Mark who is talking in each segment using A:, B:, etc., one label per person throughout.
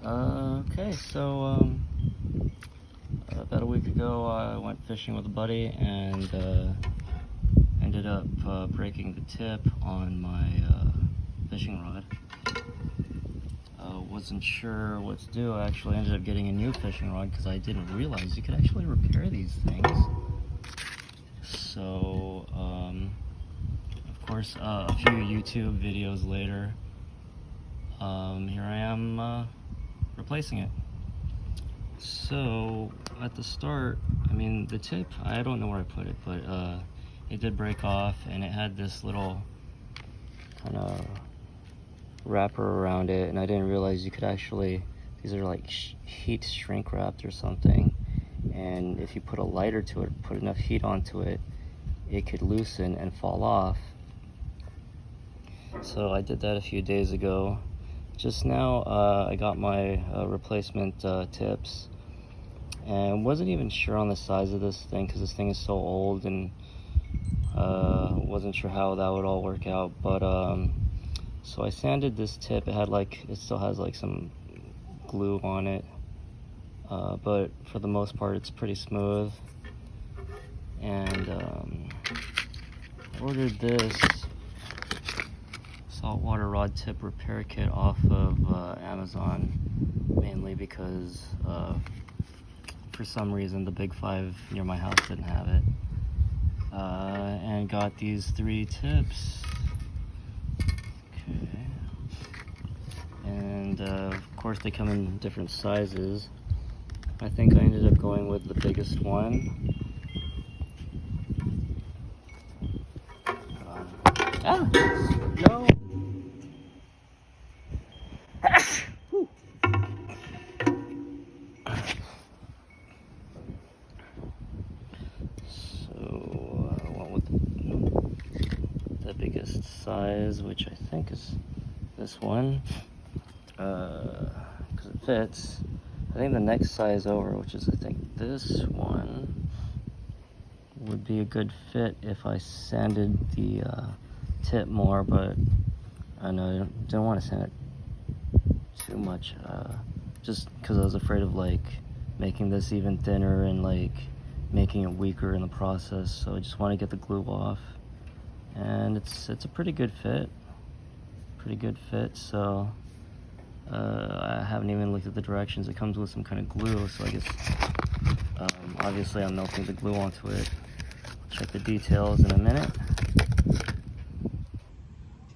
A: Okay, so about a week ago I went fishing with a buddy and ended up breaking the tip on my fishing rod. Wasn't sure what to do. I actually ended up getting a new fishing rod because I didn't realize you could actually repair these things. So, of course, a few YouTube videos later, here I am replacing it. So at the start, I mean, the tip, I don't know where I put it, but it did break off, and it had this little kind of wrapper around it, and I didn't realize you could actually, these are like heat shrink wrapped or something, and if you put a lighter to it, put enough heat onto it, it could loosen and fall off. So I did that a few days ago. Just now I got my replacement tips, and wasn't even sure on the size of this thing because this thing is so old, and wasn't sure how that would all work out. But so I sanded this tip. It still has like some glue on it, but for the most part it's pretty smooth. And I ordered this saltwater rod tip repair kit off of Amazon, mainly because for some reason the Big Five near my house didn't have it, and got these 3 tips. Okay, and of course they come in different sizes. I think I ended up going with the biggest one. No. So I went with the biggest size, which I think is this one, because it fits. I think the next size over, which is I think this one, would be a good fit if I sanded the tip more, but I know I don't want to sand it too much, just because I was afraid of like making this even thinner and like making it weaker in the process. So I just want to get the glue off, and it's a pretty good fit. So I haven't even looked at the directions. It comes with some kind of glue, so I guess obviously I'm melting the glue onto it. Check the details in a minute.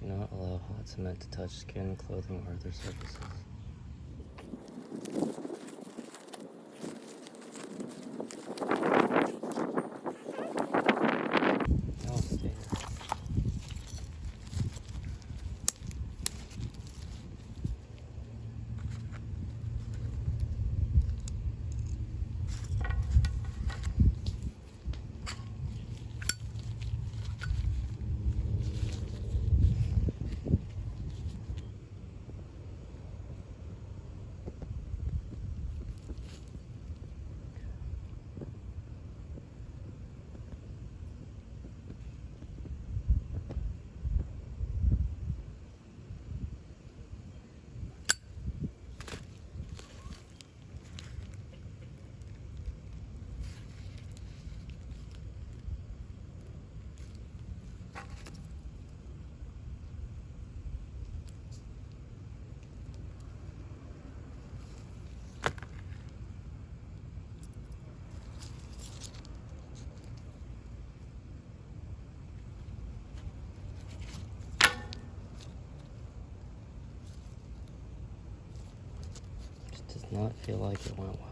A: Do not allow hot cement to touch skin, clothing, or other surfaces. I'll stay here. Does not feel like it went well.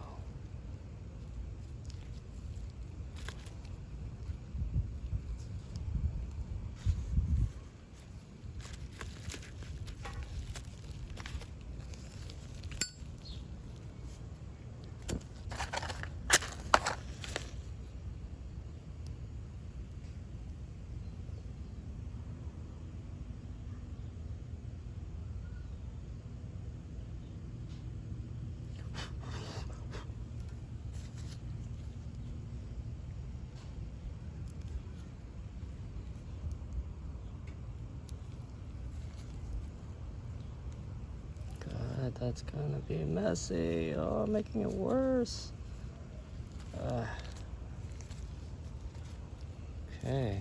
A: That's gonna be messy. Oh, making it worse. Okay.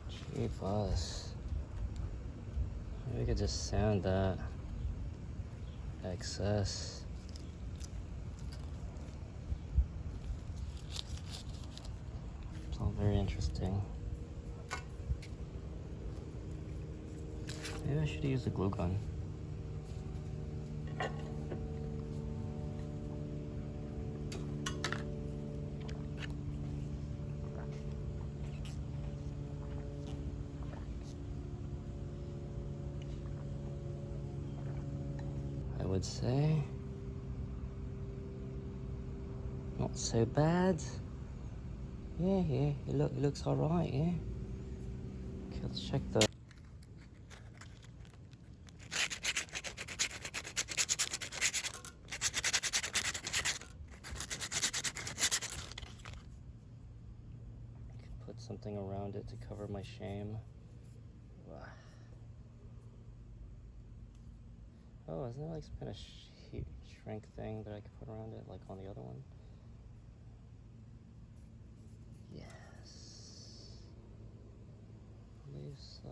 A: Gee buzz. Maybe we could just sand that excess. It's all very interesting. Maybe I should use a glue gun. I would say not so bad. Yeah, it looks all right. Yeah. Okay, let's check the. Put something around it to cover my shame. Oh, isn't there like some kind of shrink thing that I could put around it, like on the other one? Yes. I believe so.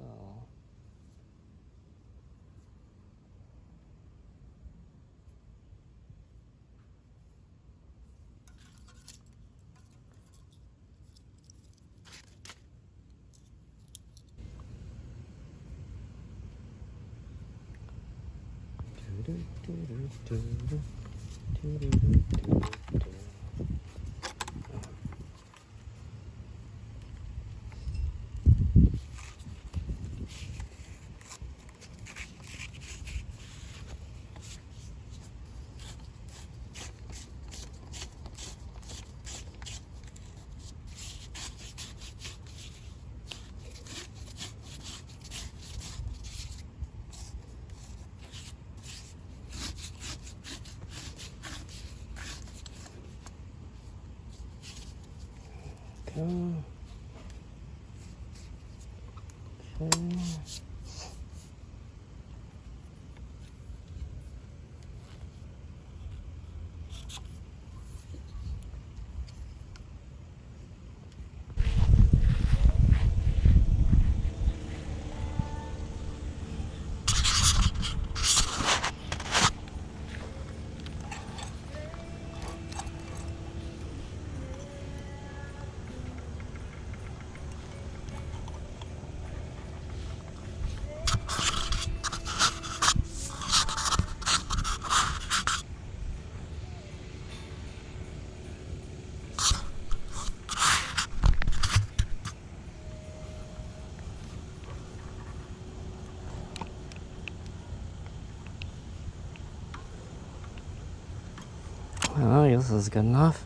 A: Okay. Well, I guess this is good enough.